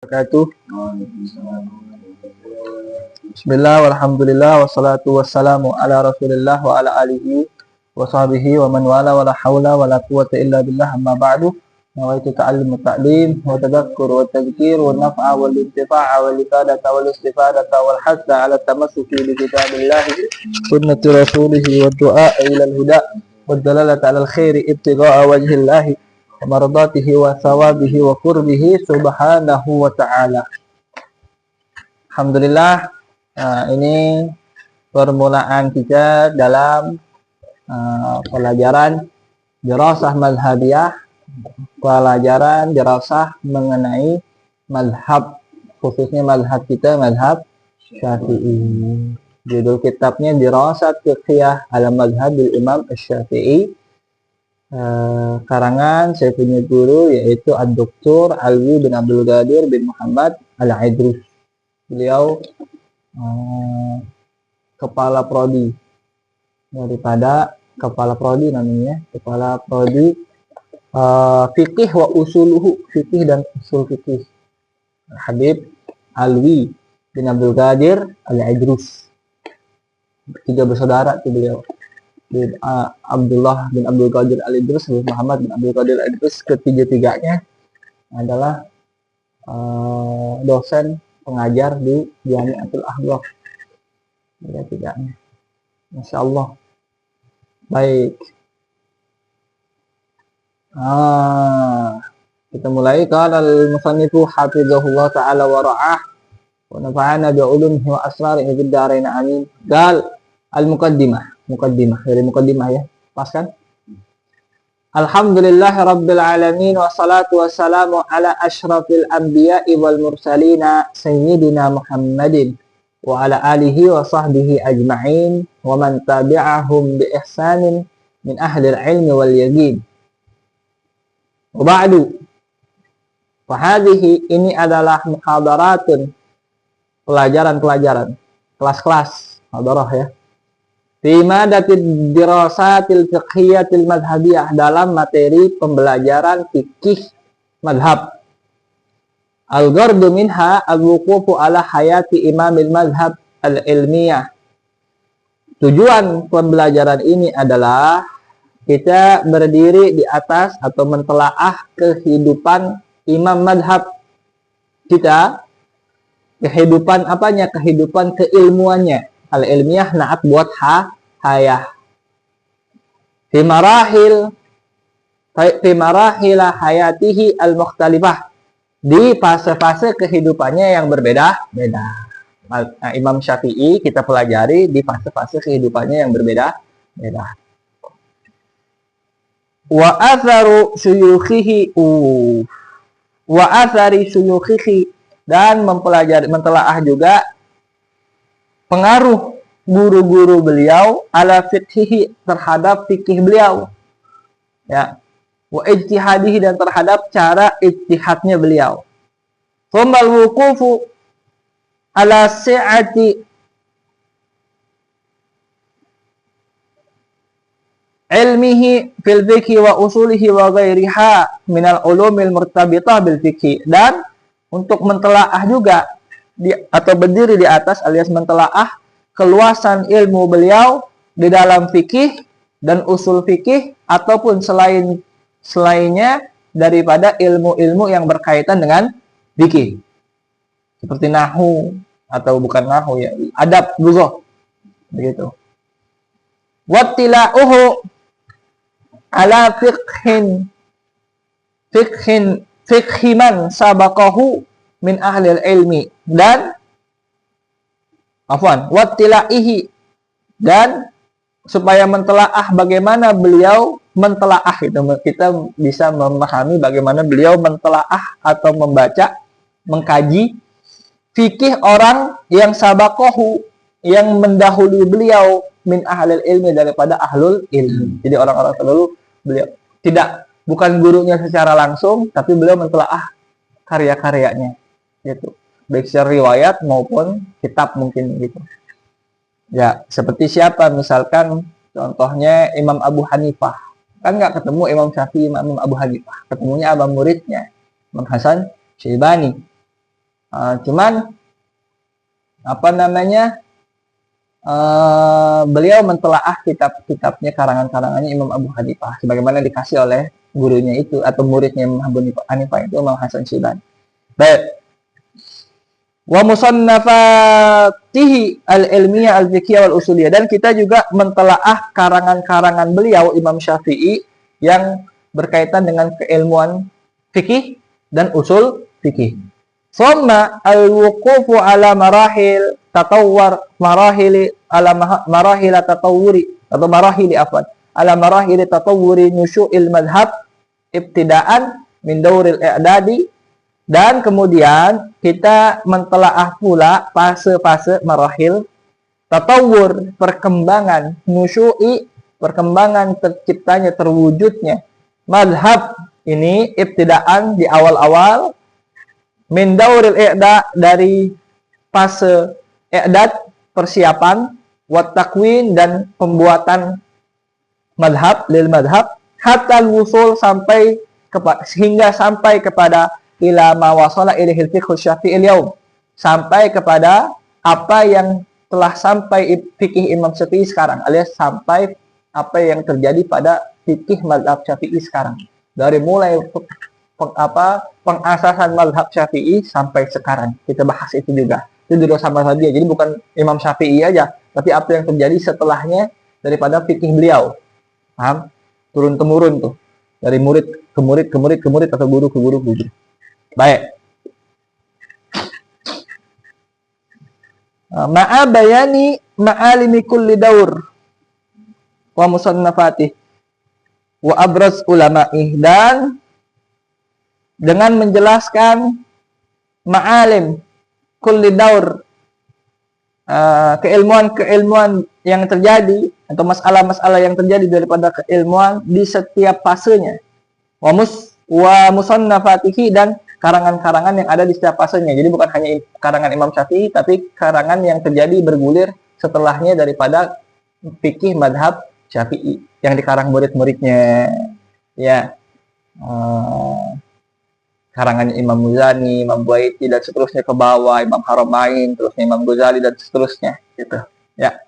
Wabarakatuh. Bismillah, walhamdulillah, wassalatu wassalamu ala rasulillah wa ala alihi wa sahbihi wa man wala wa la hawla wa la quwwata illa billah, amma ba'du. Nawaitu ta'allim wa ta'lim wa tadhakkur wa tadhkir wa naf'a wal intifa'a wal ifadata wal istifadata wal hadda ala tamassuki bi kitabillahi sunnati rasulihi wa du'a ila al-huda wa dalalata ala al-khairi ibtigha'a wajhillahi mardatihi wa thawabihi wa qurbihi subhanahu wa ta'ala. Alhamdulillah, ini permulaan kita dalam pelajaran dirasah mazhabiyah, pelajaran dirasah mengenai mazhab, khususnya mazhab kita, mazhab Syafi'i. Judul kitabnya Dirasat Fiqhiyah ala Mazhabil Imam Syafi'i, karangan saya punya guru yaitu Ad-Doktor Alwi bin Abdul Qadir bin Muhammad Al-Idrus. Beliau kepala prodi daripada kepala prodi namanya, kepala prodi fikih wa usuluhu, fikih dan usul fikih, Habib Alwi bin Abdul Qadir Al-Idrus. Tiga bersaudara itu beliau, bin Abdullah bin Abdul Qadir Al-Idrus, bin Muhammad bin Abdul Qadir Al-Idrus. Ketiga-tiganya adalah dosen pengajar di Jami'atul Ahbab. Tiga-tiganya, Masya Allah. Baik, kita mulai. Qala al-musannifu hafizahullah ta'ala wa ra'ah wa nafa'ana bi'ulumihi wa asrarihi fid dharain amin. Qal al-muqaddimah, dari muqaddimah ya, pas kan? Alhamdulillah rabbil alamin wassalatu wassalamu ala asyrafil anbiya'i wal mursalina sayyidina Muhammadin wa ala alihi wa sahbihi ajma'in wa man tabi'ahum bi ihsanin min ahlil ilmi wal yaqin. Wa ba'du, wa hadhihi, ini adalah muhadaratun, pelajaran-pelajaran, kelas-kelas muhadarah ya, fi madatil dirasatil fiqhiyatil madhabiyah, dalam materi pembelajaran fikih madhab. Al-ghardu minha al-wuqufu ala hayati imamil madhab al-ilmiyah. Tujuan pembelajaran ini adalah kita berdiri di atas atau mentelaah kehidupan imam madhab kita. Kehidupan apanya? Kehidupan keilmuannya. Al-ilmiyah naat buat hayah. Fi marahil hayatihi al-mukhtalifah, di fase-fase kehidupannya yang berbeda-beda. Imam Syafi'i kita pelajari di fase-fase kehidupannya yang berbeda-beda. Wa atharu syuyukhihi wa athari syuyukhihi, dan mempelajari, mentelaah juga pengaruh guru-guru beliau ala fikhihi, terhadap fikih beliau ya, wa ijtihadihi, dan terhadap cara ijtihadnya beliau. Tsummal wuqufu ala si'ati ilmihi fil fikhi wa usulihi wa ghairiha minal ulumil murtabitah bil fikhi, dan untuk mentelaah juga atau berdiri di atas alias mentelaah keluasan ilmu beliau di dalam fikih dan usul fikih, ataupun selainnya daripada ilmu-ilmu yang berkaitan dengan fikih, seperti nahwu, atau bukan nahwu ya, adab, lughah begitu. Wattila'uhu ala fikhiman sabaqahu min ahlil ilmi, dan wattila'ihi, dan supaya mentelaah bagaimana beliau mentelaah itu, kita bisa memahami bagaimana beliau mentelaah atau membaca, mengkaji fikih orang yang sabaqahu, yang mendahului beliau, min ahlil ilmi, daripada ahlul ilmi. Jadi orang-orang terdahulu beliau bukan gurunya secara langsung, tapi beliau mentelaah karya-karyanya gitu, baik secara riwayat maupun kitab mungkin gitu ya. Seperti siapa? Misalkan contohnya Imam Abu Hanifah, kan nggak ketemu Imam Syafi'i, Imam Abu Hanifah, ketemunya abang muridnya Imam Hasan Syaibani. Cuman apa namanya, beliau mentelaah kitab-kitabnya, karangan-karangannya Imam Abu Hanifah sebagaimana dikasih oleh gurunya itu atau muridnya Imam Abu Hanifah itu Imam Hasan Syibani. Baik. Wa musannafatihi al-ilmiyah al-fiqhiyah wal usuliyah, dan kita juga mentelaah karangan-karangan beliau Imam Syafi'i yang berkaitan dengan keilmuan fikih dan usul fikih. Summa al-wuqufu ala marahil tatawwur marahil tatawwuri atau marahili afwan ala marahil tatawwuri nusyu'il madhab ibtidaan min dauril i'dadi, dan kemudian kita mentelaah pula fase-fase marahil tatawwur, perkembangan nusyu'i, perkembangan terciptanya, terwujudnya madhab ini ibtidaan di awal-awal, min dauril i'dad, dari fase i'dad persiapan, wat takwin dan pembuatan madhab lil madhab, hatta wusul hingga sampai kepada ila ma wasala ilaihil fiqh syafi'i al-yaum, sampai kepada apa yang telah sampai fikih Imam Syafi'i sekarang, alias sampai apa yang terjadi pada fikih mazhab Syafi'i sekarang, dari mulai pengasasan mazhab Syafi'i sampai sekarang. Kita bahas itu juga. Itu dulu sama saja. Jadi bukan Imam Syafi'i aja, tapi apa yang terjadi setelahnya daripada fikih beliau. Paham? Turun temurun tuh. Dari murid ke murid ke murid ke murid atau guru ke guru ke guru. Baik. Ma'a bayani ma'alimi kulli daur wa musannafatih wa abraz ulama'ih, dan dengan menjelaskan ma'alim kulli daur, keilmuan-keilmuan yang terjadi atau masalah-masalah yang terjadi daripada keilmuan di setiap fasenya, wa musannafatihi, dan karangan-karangan yang ada di setiap fasenya. Jadi bukan hanya karangan Imam Syafi'i, tapi karangan yang terjadi bergulir setelahnya daripada fikih madhab Syafi'i yang dikarang murid-muridnya, ya. Karangannya Imam Muzani, Imam Buaiti, dan seterusnya ke bawah, Imam Haramain, terusnya Imam Ghazali, dan seterusnya, gitu, ya.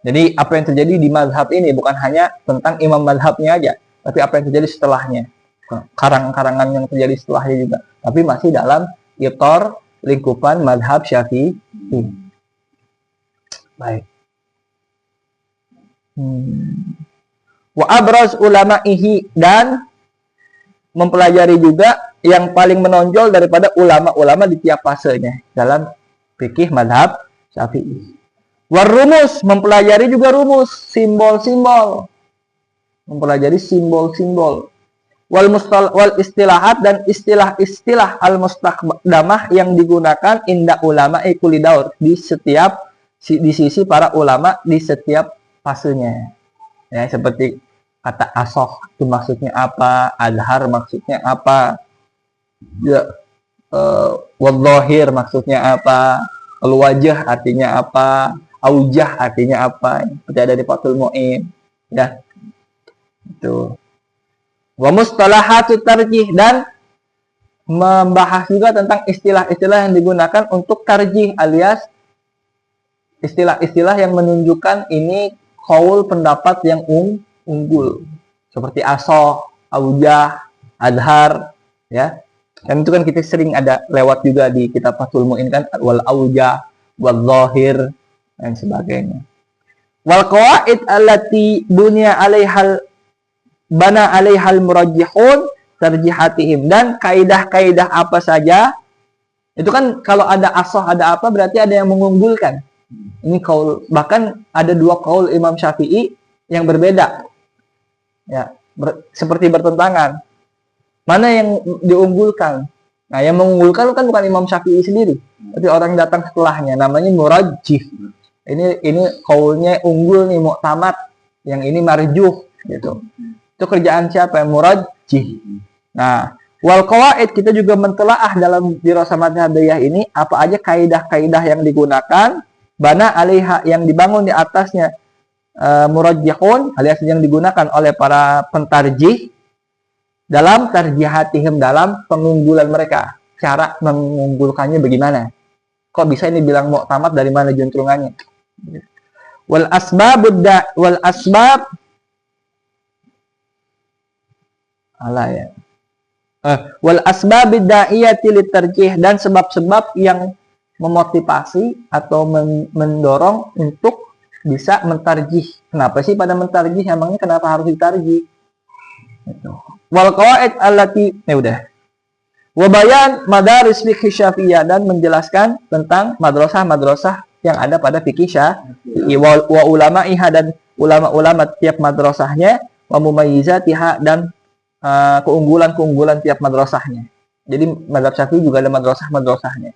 Jadi apa yang terjadi di mazhab ini bukan hanya tentang imam mazhabnya aja, tapi apa yang terjadi setelahnya, karang-karangan yang terjadi setelahnya juga, tapi masih dalam itor lingkupan mazhab Syafi'i. Baik. Wa abraz ulama'ihi, dan mempelajari juga yang paling menonjol daripada ulama-ulama di tiap fasenya dalam fikih mazhab Syafi'i. Warumus, mempelajari juga rumus, simbol-simbol, mempelajari simbol-simbol. Wal istilahat, dan istilah-istilah al mustaqdamah yang digunakan inda ulama kulli daur, di sisi para ulama di setiap fasenya. Ya, seperti kata asoh itu maksudnya apa, adhar maksudnya apa, ya, wadhahir maksudnya apa, al-wajah artinya apa, aujah artinya apa, seperti ada di Fathul Mu'in, ya. Itu. Wa mustalahatut tarjih, dan membahas juga tentang istilah-istilah yang digunakan untuk tarjih, alias istilah-istilah yang menunjukkan ini qaul, pendapat yang unggul, seperti asoh, aujah, adhar, ya. Dan itu kan kita sering ada lewat juga di kitab Fathul Mu'in kan, wal aujah, wal zahir, dan sebagainya. Wal qawaid allati bunya bana 'alaihal murajjihun tarjihatihim, dan kaidah-kaidah apa saja itu kan, kalau ada asoh ada apa berarti ada yang mengunggulkan. Ini kaul, bahkan ada dua kaul Imam Syafi'i yang berbeda, ya, seperti bertentangan. Mana yang diunggulkan? Nah, yang mengunggulkan kan bukan Imam Syafi'i sendiri, tapi orang yang datang setelahnya, namanya murajjih. Ini kaulnya unggul nih, mu'tamad, yang ini marjuh, gitu. Itu kerjaan siapa? Yang murajjih. Nah, wal qawaid, kita juga mentelaah dalam dirasah madhabiyah ini apa aja kaidah-kaidah yang digunakan, bana alaiha, yang dibangun di atasnya, murajjihun, alias yang digunakan oleh para pentarjih dalam tarjihatihim, dalam pengunggulan mereka. cara mengunggulkannya bagaimana. Kok bisa ini bilang mu'tamad, dari mana juntrungannya. Wal asbab wal asbabid da'iyati litarjih, dan sebab-sebab yang memotivasi atau mendorong untuk bisa mentarjih. Kenapa sih pada mentarjih? Emangnya kenapa harus ditarjih? Wal qawaid allati, udah. Wa bayan madaris fikih Syafi'iyah, dan menjelaskan tentang madrasah-madrasah yang ada pada fikih Syafi'i, wa ulama'iha, dan ulama-ulama tiap madrasahnya, wa mumayyizatiha, dan keunggulan-keunggulan tiap madrasahnya. Jadi mazhab Syafi'i juga ada madrasah-madrasahnya.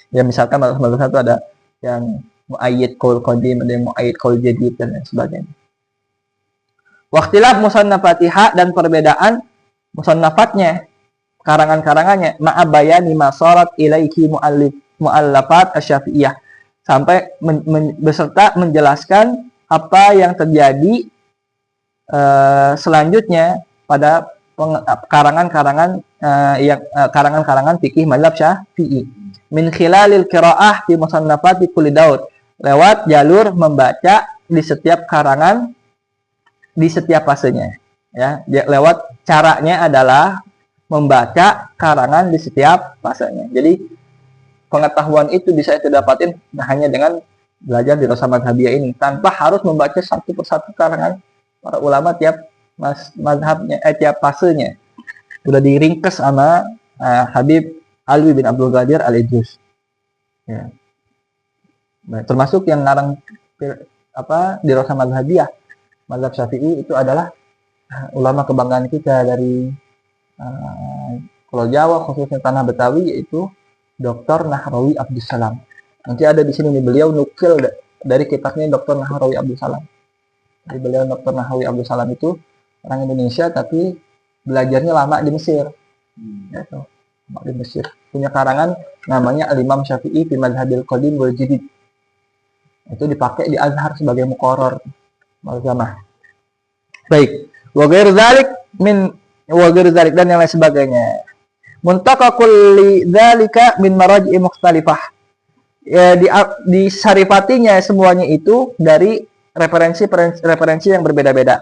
Ya misalkan madrasah itu ada yang muayyid qaul qadim, ada yang muayyid qaul jadid, dan lain sebagainya. Waqtilaf musannafatiha, dan perbedaan musannafatnya, karangan-karangannya, ma'abayani masarat ilaihi mu'allafat asy-Syafi'iyah, sampai beserta menjelaskan apa yang terjadi selanjutnya pada karangan-karangan karangan-karangan fikih mazhab Syafi'i, min khilalil qiraah fi musannafati kulli daud, lewat jalur membaca di setiap karangan, di setiap fasenya, ya. Lewat caranya adalah membaca karangan di setiap fasenya. Jadi pengetahuan itu bisa itu dapatin hanya dengan belajar di Rosa Madhabiyah ini, tanpa harus membaca satu persatu karangan para ulama tiap mazhabnya, tiap fasenya. Sudah diringkas sama Habib Alwi bin Abdul Qadir Al-Idrus. Ya. Nah, termasuk yang ngarang di Rosa Madhabiyah, mazhab Syafi'i, itu adalah ulama kebanggaan kita dari Pulau Jawa, khususnya tanah Betawi, yaitu Dr. Nahrawi Abdus Salam. Nanti ada di sini nih, beliau nukil dari kitabnya Dr. Nahrawi Abdus Salam. Jadi beliau Dr. Nahrawi Abdus Salam itu orang Indonesia tapi belajarnya lama di Mesir. Gitu. Di Mesir. Punya karangan namanya Al-Imam Syafi'i fi Madhabil Qadim wal Jadid. Itu dipakai di Azhar sebagai muqarrar malzamah. Baik. Wa ghair dzalik dan yang lain sebagainya. Muntaka kulli dzalika min maraji' mukhtalifah. Ya, disarifatinya semuanya itu dari referensi yang berbeda-beda.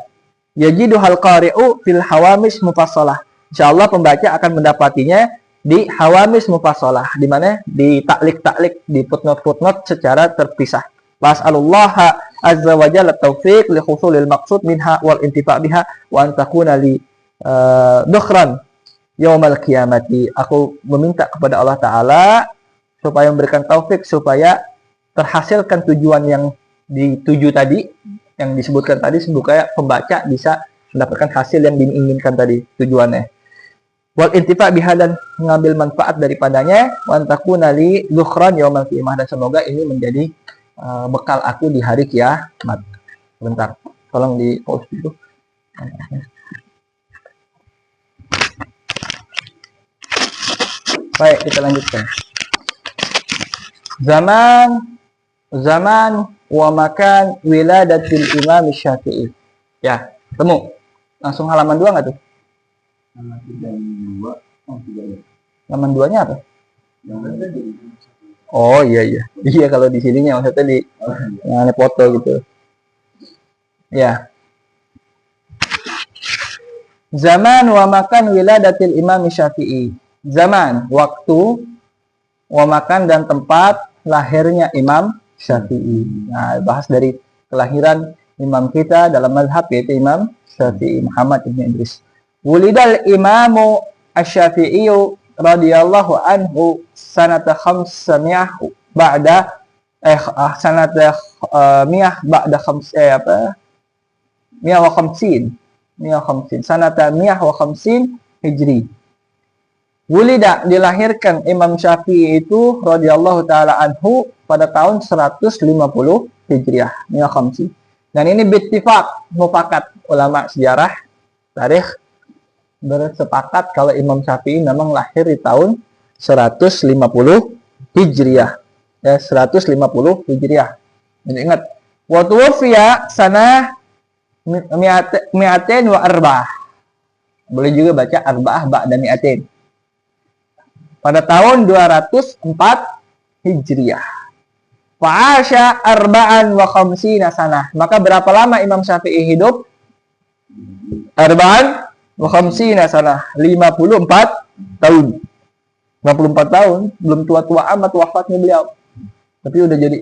Yajidu hal qari'u fil hawamis mufassalah. Insyaallah pembaca akan mendapatinya di hawamis mufassalah, di mana di taklik-taklik, di footnote-footnote secara terpisah. Was'alullaha azza wa jalla taufiq li husulil maqsud minha wal intifa' biha wa an takuna li dukhran yaumal qiyamati. Aku meminta kepada Allah Ta'ala supaya memberikan taufik, supaya terhasilkan tujuan yang dituju tadi, yang disebutkan tadi, supaya pembaca bisa mendapatkan hasil yang diinginkan tadi, tujuannya. Wal intifa' biha, dan mengambil manfaat daripadanya, wa an takuna li dukhran yaumal qiyamah, dan semoga ini menjadi bekal aku di hari kiamat. Bentar, tolong di pause dulu. Baik, kita lanjutkan. Zaman wa makan wiladatil Imam Syafi'i. Ya, temu. Langsung halaman 2 enggak tuh? Halaman 2-nya apa? Oh iya. Iya, kalau di sininya maksudnya di yang foto gitu. Ya. Zaman wa makan wiladatil Imam Syafi'i. Zaman, waktu, wa makan, dan tempat lahirnya Imam Syafi'i. Nah, bahas dari kelahiran imam kita dalam mazhab, yaitu Imam Syafi'i Muhammad ibn Idris. Wulidal Imamu Asy-Syafi'i radhiyallahu anhu sanata 500 ba'da sanata 100 ba'da 150 sanata 150 Hijri. Wulida, dilahirkan Imam Syafi'i itu radhiyallahu taala anhu pada tahun 150 Hijriah, 150. Dan ini bittifaq, mufakat ulama sejarah tarikh bersepakat kalau Imam Syafi'i memang lahir di tahun 150 Hijriah. Ya, 150 Hijriah. Jadi ingat, wa tuwfiya sanah mi'atain wa arba'ah. Boleh juga baca arba'ah ba'da mi'atain. pada tahun 204 Hijriah. Fa'asha arba'an wa khamsina sanah. Maka berapa lama Imam Syafi'i hidup? Arba'an wa khamsina sanah. 54 tahun. 54 tahun, belum tua-tua amat wafatnya beliau. Tapi udah jadi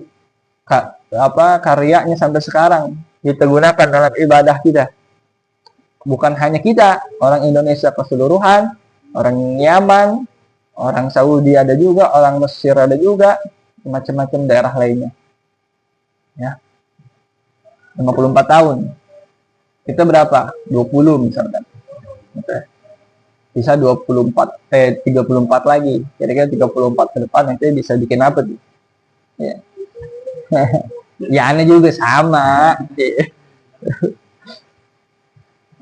karyanya sampai sekarang kita gunakan dalam ibadah kita. Bukan hanya kita, orang Indonesia keseluruhan, orang Yaman, orang Saudi ada juga, orang Mesir ada juga, macam-macam daerah lainnya. Ya. 54 tahun. Kita berapa? 20 misalkan. Oke. Bisa 34 lagi. Kira-kira 34 ke depan nanti bisa bikin apa tuh? Ya. Ya aneh juga sama.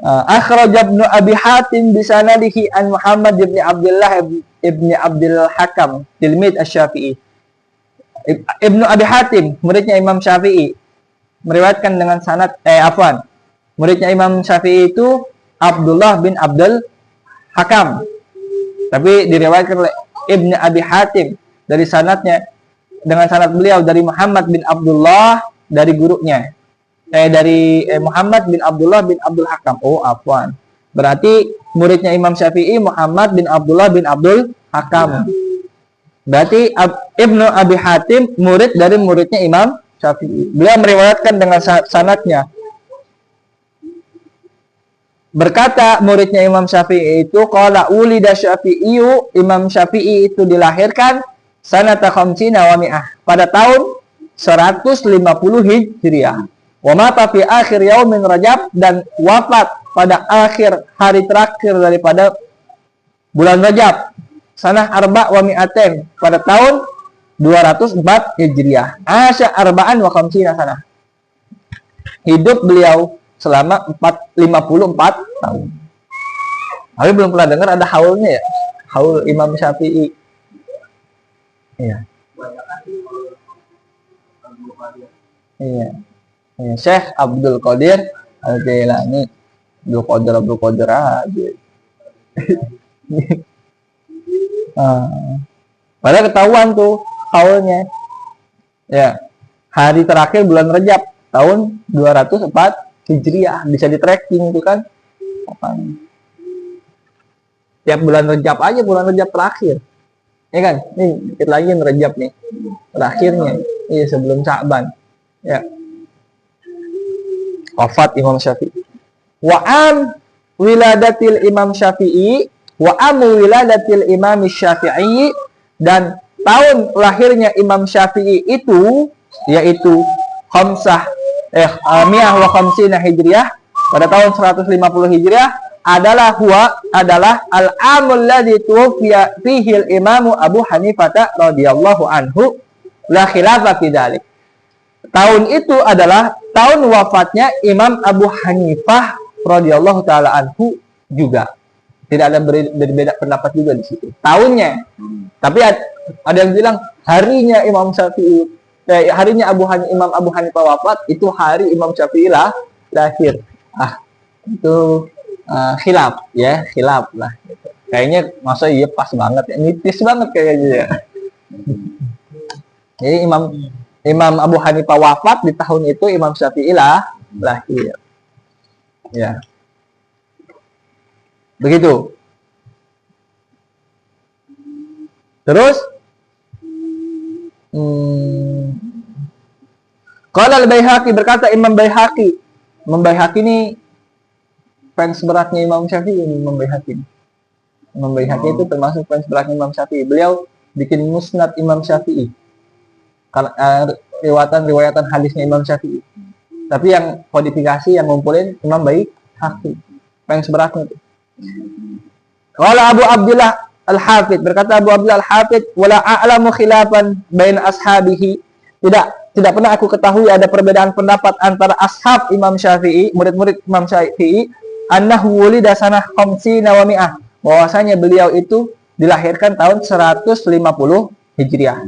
Akhraj Ibnu Abi Hatim bi sanadihi an Muhammad ibn Abdullah ibn Abdul Hakam, tilmid Asy-Syafi'i. Ibnu Abi Hatim, muridnya Imam Syafi'i, meriwayatkan dengan sanad muridnya Imam Syafi'i itu Abdullah bin Abdul Hakam. Tapi diriwayatkan oleh Ibnu Abi Hatim dari sanadnya dengan sanad beliau dari Muhammad bin Abdullah dari gurunya. Dari Muhammad bin Abdullah bin Abdul Hakam. Berarti muridnya Imam Syafi'i Muhammad bin Abdullah bin Abdul Hakam. Berarti Ibnu Abi Hatim murid dari muridnya Imam Syafi'i. Beliau meriwayatkan dengan sanadnya. Berkata muridnya Imam Syafi'i itu, qala ulida Syafi'iyu, Imam Syafi'i itu dilahirkan sanata khamsina wa mi'ah, pada tahun 150 Hijriah. Wa mata fi akhir yaumin Rajab, dan wafat pada akhir hari terakhir daripada bulan Rajab. Sanah arba' wa mi'aten, pada tahun 204 Hijriah. Asya arba'an wa khamsina sanah. Hidup beliau selama 54 tahun. Tapi belum pernah dengar ada haulnya ya. Haul Imam Syafi'i. Iya. Iya. Syekh Abdul Qadir Al-Jailani. Abdul Qadir aja. Padahal ketahuan tuh haulnya. Ya. Hari terakhir bulan Rajab tahun 204 Hijriah, bisa di tracking itu kan. Tiap bulan Rajab aja, bulan Rajab terakhir. Ya kan? Nih, dikit lagi Rajab nih. Terakhirnya. Iya, sebelum Sya'ban. Ya. Wafat Imam Syafi'i. Wa'am wiladatil Imam Syafi'i, wa'am wiladatil Imam Syafi'i, dan tahun lahirnya Imam Syafi'i itu yaitu Mi'ah wa khamsina Hijriah, pada tahun 150 Hijriah, adalah al-amul ladzi tuwfiya fihi al-Imam Abu Hanifah radhiyallahu anhu la khilafa fi dzalik. Tahun itu adalah tahun wafatnya Imam Abu Hanifah radhiyallahu taala anhu juga. Tidak ada berbeda pendapat juga di situ. Tahunnya. Tapi ada yang bilang harinya Imam Syafi'i, harinya Imam Abu Hanifah wafat, itu hari Imam Syafi'i lahir. Itu khilaf ya, khilaf lah. Kayaknya masa iya pas banget ya, nitis banget kayaknya ya. Jadi Imam Abu Hanifah wafat di tahun itu, Imam Syafi'i lahir. Ya. Begitu. Terus Qala al-Baihaqi, berkata Imam Baihaqi. Imam Baihaqi ini fans beratnya Imam Syafi'i ini, Imam Baihaqi. Imam Baihaqi itu termasuk fans beratnya Imam Syafi'i. Beliau bikin musnad Imam Syafi'i. Riwayatan hadisnya Imam Syafi'i. Tapi yang kodifikasi, yang ngumpulin Imam Baihaqi. Fans beratnya itu. Qala Abu Abdullah Al-Hafidh, berkata Abu Abdullah Al-Hafidh, wala a'lamu khilafan bain ashabihi. Tidak pernah aku ketahui ada perbedaan pendapat antara ashab Imam Syafi'i, murid-murid Imam Syafi'i, annahu wulida sanah khamsina wa mi'ah, bahwasanya beliau itu dilahirkan tahun 150 Hijriah.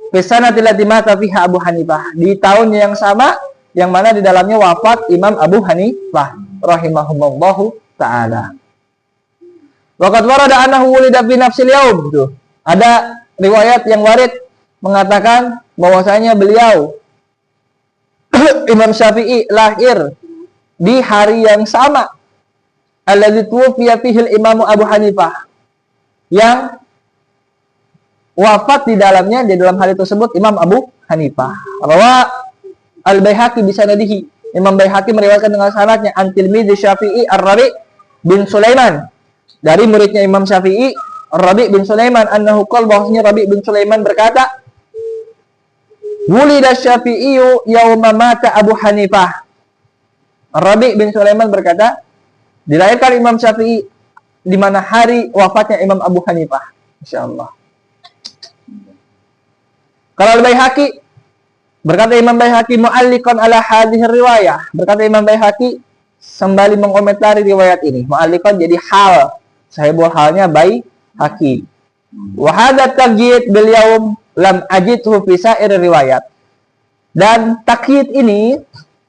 Fi sanatil lati mata fiha Abu Hanifah, di tahun yang sama yang mana di dalamnya wafat Imam Abu Hanifah rahimahullahu taala. Waqad warada annahu wulida fi nafsil yaum, tuh. Ada riwayat yang warid mengatakan bahwasanya beliau Imam Syafi'i lahir di hari yang sama alladzi tuwfiya fihi Imam Abu Hanifah, yang wafat di dalamnya, di dalam hari tersebut Imam Abu Hanifah. Rawa Al-Baihaqi bisanadihi, Imam Baihaqi meriwayatkan dengan sanadnya an tilmidzi Syafi'i Ar-Rabi' bin Sulaiman, dari muridnya Imam Syafi'i Ar-Rabi' bin Sulaiman, annahu qala, bahwasanya Rabi' bin Sulaiman berkata, wulida Syafi'i yauma mata Abu Hanifah. Rabi' bin Sulaiman berkata, dilahirkan Imam Syafi'i di mana hari wafatnya Imam Abu Hanifah. Insyaallah. Kalau Al-Baihaqi, berkata Imam Baihaqi mu'alliqan ala hadhihi riwayah, berkata Imam Baihaqi sembali mengomentari riwayat ini. Mu'alliqan jadi hal, sahibul halnya Baihaqi. Wa hadza tagyid bil yaum lam ajidhu fi sa'ir riwayat. Dan takyid ini,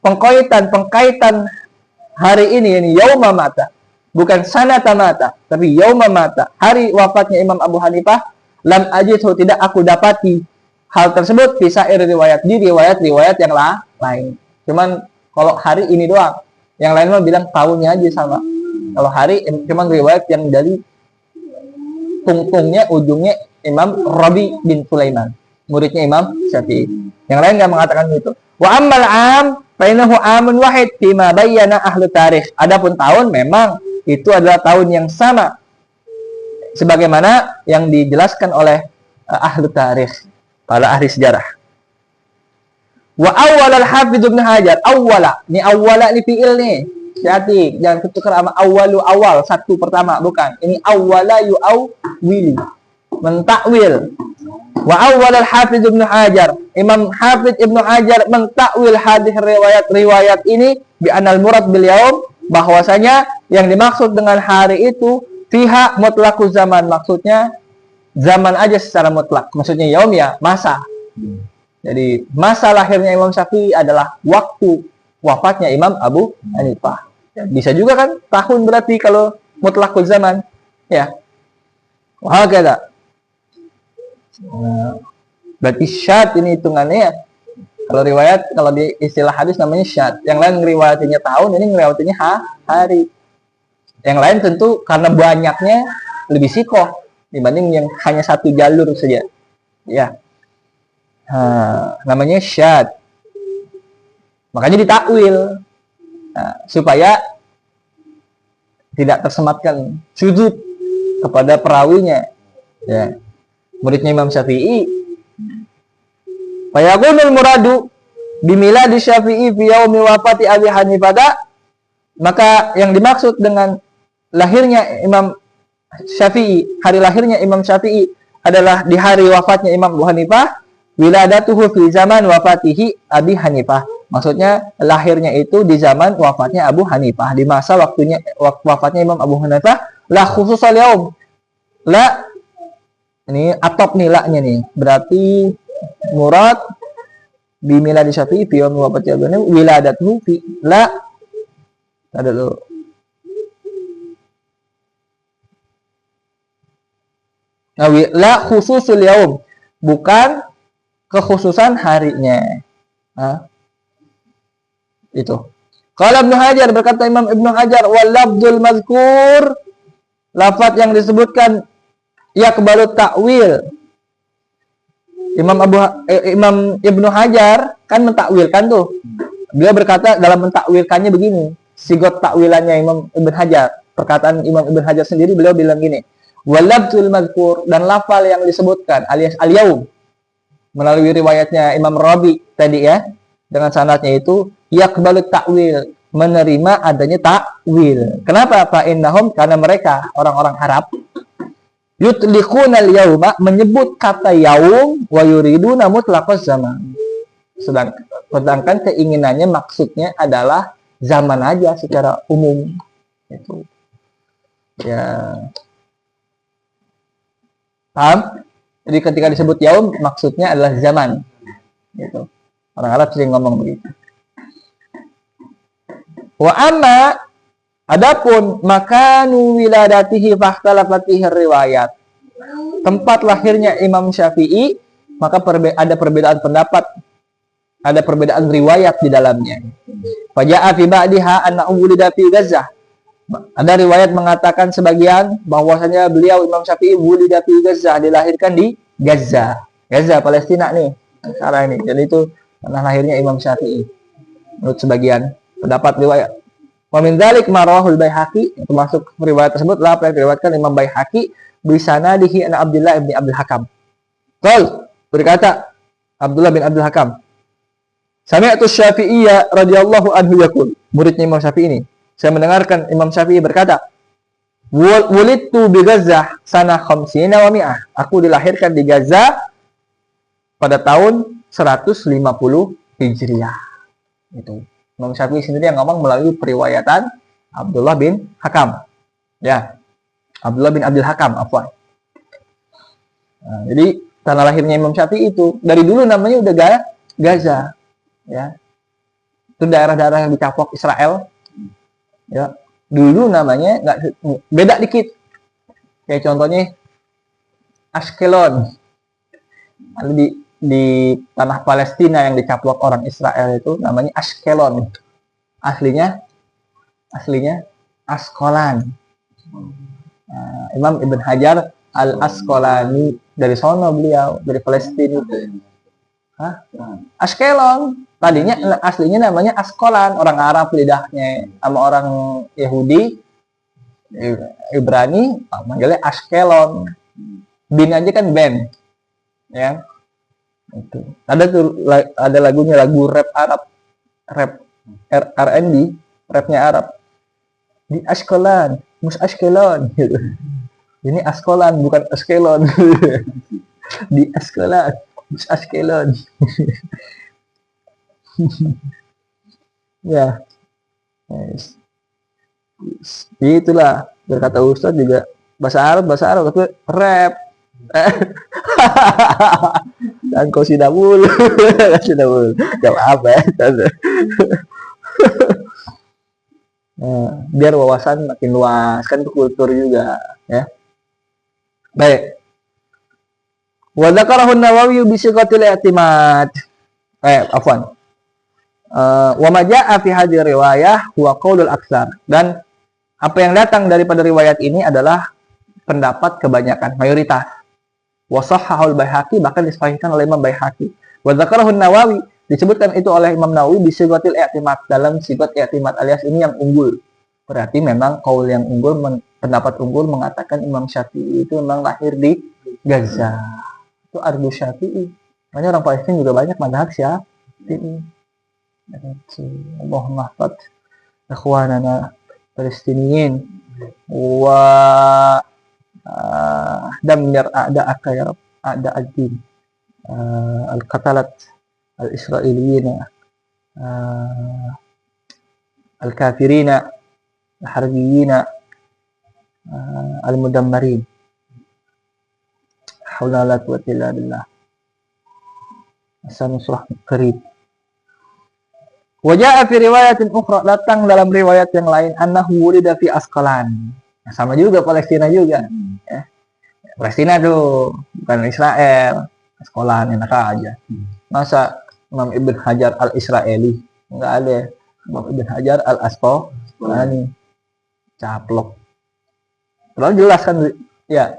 pengkaitan hari ini yauma mata, bukan sanata mata, tapi yauma mata, hari wafatnya Imam Abu Hanifah, lam ajidhu, tidak aku dapati hal tersebut fi sa'ir riwayat, di riwayat-riwayat yang lain. Cuman kalau hari ini doang, yang lain mah bilang tahunnya aja sama. Kalau hari cuman riwayat yang dari tungtungnya, ujungnya Imam Rabi bin Sulaiman, muridnya Imam Syafi'i. Yang lain nggak mengatakan itu. Wa ammal am fa innahu amun wahid fima bayyana ahlu tarikh. Adapun tahun memang itu adalah tahun yang sama sebagaimana yang dijelaskan oleh ahlu tarikh, para ahli sejarah. Wa awwal al-Hafidz Ibnu Hajar, awwala, ini awwala ini fi'il nih. Hati-hati, jangan ketukar sama awwalu, awal, satu pertama, bukan. Ini awwala yu'awwili, mentakwil. Wa awwal al-Hafidz Ibnu Hajar, Imam Hafidz Ibnu Hajar mentakwil hadis riwayat ini bi anal murad bil yaum, bahwasanya yang dimaksud dengan hari itu fiha mutlaquz zaman, maksudnya zaman aja secara mutlak. Maksudnya yaum ya masa. Jadi masa lahirnya Imam Syafi'i adalah waktu wafatnya Imam Abu Hanifah. Bisa juga kan tahun berarti kalau mutlaquz zaman, ya. Wah, kada. Berarti syad ini hitungannya ya. Kalau riwayat, kalau di istilah hadis namanya syad. Yang lain ngeriwayatinya tahun, ini ngeriwayatinya hari. Yang lain tentu karena banyaknya lebih sikoh dibanding yang hanya satu jalur saja, ya. Namanya syad, makanya ditakwil, supaya tidak tersematkan sudut kepada perawinya, ya, muridnya Imam Syafi'i. Fayakunul muradu bimiladi Syafi'i fi yaumi wafati Abi Hanifah, maka yang dimaksud dengan lahirnya Imam Syafi'i, hari lahirnya Imam Syafi'i adalah di hari wafatnya Imam Abu Hanifah, wiladatuhu fi zaman wafatihi Abi Hanifah. Maksudnya lahirnya itu di zaman wafatnya Abu Hanifah, di masa wafatnya Imam Abu Hanifah. La khusus al-yaum. La, ini atop nilainya nih. Berarti murad bi miladi Syafi'i fi yaum wafati Abu Hanifah, wiladatuhu fi la, ada dulu. Nah, la khususul yaum, bukan kekhususan harinya. Itu. Kalau Ibnu Hajar, berkata Imam Ibnu Hajar, wal lafdzul mazkur, lafaz yang disebutkan yaqbalu ta'wil. Imam Ibnu Hajar kan mentakwilkan tuh. Dia berkata dalam mentakwilkannya begini. Sigot takwilannya Imam Ibnu Hajar. Perkataan Imam Ibnu Hajar sendiri, beliau bilang gini. Wal lafdzul mazkur, dan lafal yang disebutkan alias al-yaum, melalui riwayatnya Imam Rabi tadi ya, dengan sanadnya itu yaqbalu ta'wil, menerima adanya takwil. Kenapa? Fa innahum, karena mereka orang-orang Arab yutliquna al-yauma, menyebut kata yaum, wa yuriduna mutlaqaz zaman. Sedangkan keinginannya, maksudnya adalah zaman aja secara umum. Itu. Ya. Paham? Jadi ketika disebut yaum, maksudnya adalah zaman. Gitu. Orang Arab sering ngomong begitu. Wa amma, adapun makanu wiladatihi fakhtalafatihi riwayat. tempat lahirnya Imam Syafi'i, maka ada perbedaan pendapat, ada perbedaan riwayat di dalamnya. Faja'a fi ba'diha anna wulida fi Gazzah. Ada riwayat mengatakan sebagian bahwasanya beliau Imam Syafi'i wulida fi Gazzah, dilahirkan di Gaza. Gaza Palestina nih sekarang ini. Jadi itu tanah lahirnya Imam Syafi'i. Menurut sebagian pendapat riwayat. Wa min dzalik ma rawahul Baihaqi, termasuk riwayat tersebut adalah apa yang diriwayatkan Imam Baihaqi bi sanadihi an Abdullah bin Abdul Hakam. Qal, berkata Abdullah bin Abdul Hakam, sami'tu Syafi'iyya radhiyallahu anhu yaqul, muridnya Imam Syafi'i ini, saya mendengarkan Imam Syafi'i berkata, wulidtu bi Gazzah sanah khamsina wa mi'ah. Aku dilahirkan di Gaza pada tahun 150 Hijriah. Itu Imam Syafi'i sendiri yang ngomong melalui periwayatan Abdullah bin Hakam. Ya, Abdullah bin Abdul Hakam, afwan. Nah, jadi tanah lahirnya Imam Syafi'i itu dari dulu namanya udah Gaza. Ya, itu daerah-daerah yang dicaplok Israel. Ya, dulu namanya nggak beda dikit. Kayak contohnya Ashkelon. Di tanah Palestina yang dicaplok orang Israel itu namanya Ashkelon. Aslinya Askolan. Nah, Imam Ibn Hajar Al-Asqalani dari sono beliau, dari Palestina itu. Hah? Ashkelon. Tadinya aslinya namanya Askolan, orang Arab lidahnya, sama orang Yahudi Ibrani manggilnya Ashkelon. Bin aja kan Ben. Ya. Itu. Ada lagunya, lagu rap Arab. Rap R&B, rapnya Arab. Di Ashkelon, mus Ashkelon gitu. Ini Askolan bukan Ashkelon. Di Ashkelon, mus Ashkelon. Ya. Yes. Itulah berkata Ustaz juga bahasa Arab tapi rap. Dan kau sidamul. Jawab apa ya? Nah, biar wawasan makin luas, kan itu kultur juga, ya. Baik. Wa dzakarahu an-Nawawi bi siqatil i'timad. Afwan. Wa ma jaa'a fi hadhihi riwayah huwa qaulul aktsar. Dan apa yang datang daripada riwayat ini adalah pendapat kebanyakan, mayoritas. Wa sahhahul Baihaqi, bahkan disahihkan oleh Imam Baihaqi. Wa dzakarahu an-Nawawi, disebutkan itu oleh Imam Nawawi bi siqatil i'timad, dalam siqat i'timad alias ini yang unggul. Berarti memang qaul yang unggul, pendapat unggul mengatakan Imam Syafi'i itu memang lahir di Gaza. Itu ardu Syafi'i. Makanya orang Palestina juga banyak mazhab Syafi'i. Allahumma hafadh ikhwanana Palestiniyin wa damir a'da'aka ya Rabb, a'da'ad-din, al-qatalat al-israiliyina, al-kafirina, al-harbiyina, al-mudammarin. Haula la quwwata illa billah. Asanusrah qarib. Waja'a fi riwayatin ukhra, datang dalam riwayat yang lain, annahu wulida fi Askolan. Nah, sama juga Palestina juga. Ya. Palestina tuh bukan Israel. Askolan enak aja. Masa Imam Ibn Hajar al-Israeli? Enggak ada. Imam Ibn Hajar al-Asqalani. Caplok. Terlalu jelas kan, ya,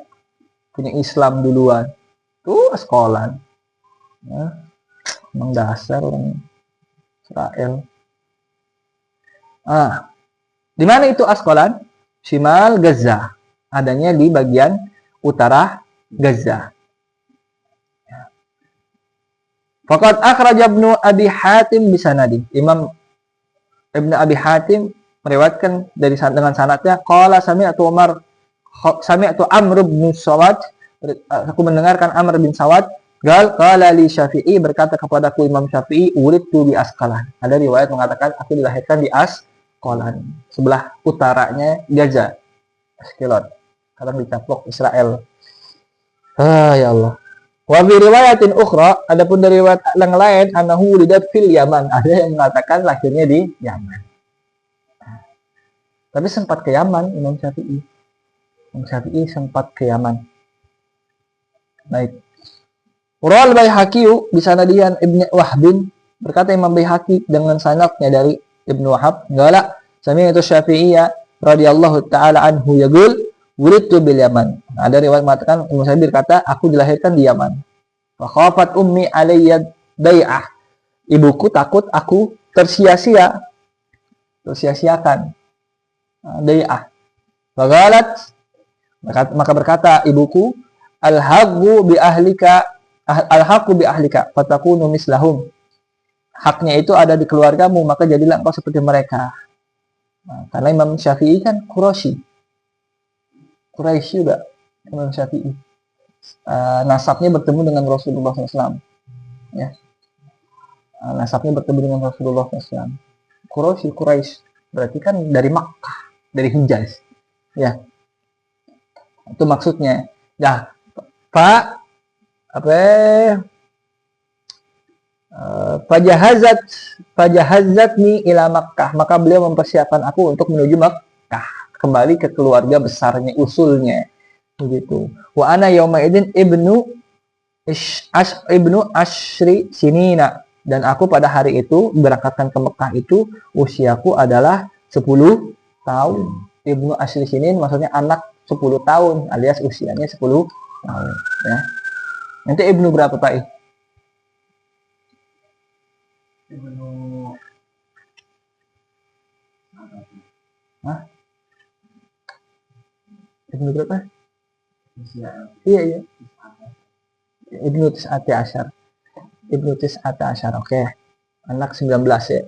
punya Islam duluan. Tuh Askolan. Ya. Emang dasar orang Israel. Di mana itu Askolan? Shimal Gaza. Adanya di bagian utara Gaza. Faqad akhraja Ibnu Abi Hatim bi sanadi. Imam Ibnu Abi Hatim meriwayatkan dengan sanadnya, qala sami'tu Amr bin Sawad, aku mendengarkan Amr bin Sawad, qala li Syafi'i, berkata kepadaku Imam Syafi'i, wulidtu bi Askolan. Ada riwayat mengatakan aku dilahirkan di Askolan, sebelah utaranya Gaza. Ashkelon, kadang dicaplok Israel. Ya Allah. Wa bi riwayatin ukhra, adapun dari riwayat yang lain, annahu wulidat fil Yaman, ada yang mengatakan lahirnya di Yaman. Tapi sempat ke Yaman Imam Syafi'i. Imam Syafi'i sempat ke Yaman. Baik. Rawal Baihaqi bi sanadiyan Ibnu Wahbin, berkata Imam Baihaqi dengan sanadnya dari Ibnu Wahab, qala sami'tu Syafi'iyya radhiyallahu taala anhu yaqul wulidtu bil Yaman. Ada riwayat mengatakan Imam Syafi'i berkata, aku dilahirkan di Yaman. Wa khafat ummi alayya bai'ah. Ibuku takut aku tersia-siakan. Bai'ah. Wa qalat, maka berkata ibuku, alhaqu bi ahlika fatakunu mislahum. Haknya itu ada di keluargamu, maka jadilah engkau seperti mereka. Nah, karena Imam Syafi'i kan Quraisy juga Imam Syafi'i. Nasabnya bertemu dengan Rasulullah SAW. Ya. Nasabnya bertemu dengan Rasulullah SAW. Quraisy berarti kan dari Makkah, dari Hijaz. Ya. Itu maksudnya. Nah, Fajahazatni ila Makkah, maka beliau mempersiapkan aku untuk menuju Makkah, kembali ke keluarga besarnya, usulnya begitu. Wa ana yauma idin ibnu ashri sinina, dan aku pada hari itu berangkatkan ke Mekah itu usiaku adalah 10 tahun. Ibnu ashri sinin maksudnya anak 10 tahun alias usianya 10 tahun ya. Nanti ibnu berapa Pak? Ibnu berapa? Iya. Ibnu Tis'ati Asyar. Oke. Anak 19 ya.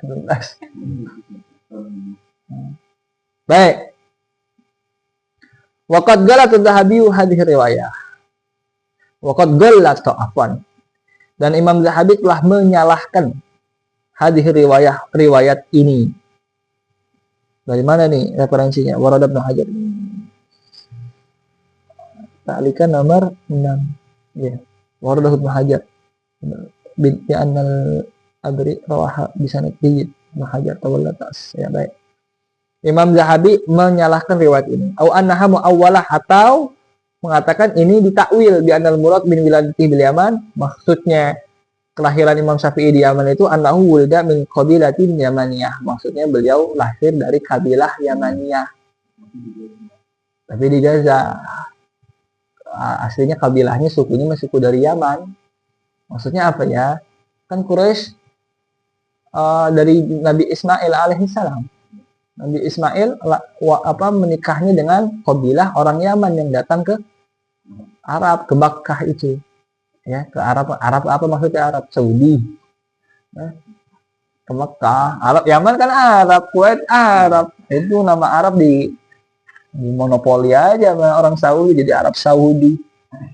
19. Baik. Waqad galat Adz-Dzahabi hadhihi riwayah. Waqad galat afwan. Dan Imam Zahabi telah menyalahkan hadhihi riwayat ini. Dari mana nih referensinya? Warad Ibnu Hajar. Ta'liqan nomor 6. Ya. Warad Ibnu Hajar. Binti Annal Abri rawaha bi sanad jayyid. Ibnu Hajar tawalla tas. Ya baik. Imam Zahabi menyalahkan riwayat ini. Au annaha muawwalah, atau mengatakan ini ditakwil bi annal murad bin wiladati bil Yaman. Maksudnya kelahiran Imam Syafi'i di Yaman itu annahu wulida min qabilatin Yamaniyah. Maksudnya beliau lahir dari kabilah Yamaniyah. Tapi di Gaza. Aslinya kabilahnya sukunya suku dari Yaman. Maksudnya apa ya? Kan Quraisy dari Nabi Ismail alaihissalam. Nabi Ismail menikahnya dengan kabilah orang Yaman yang datang ke Arab, ke Makkah itu. Ya, ke Arab apa maksudnya Arab? Saudi. Nah, ke Makkah. Arab Yaman kan Arab, Kuwait Arab. Itu nama Arab di monopoli aja sama orang Saudi, jadi Arab Saudi.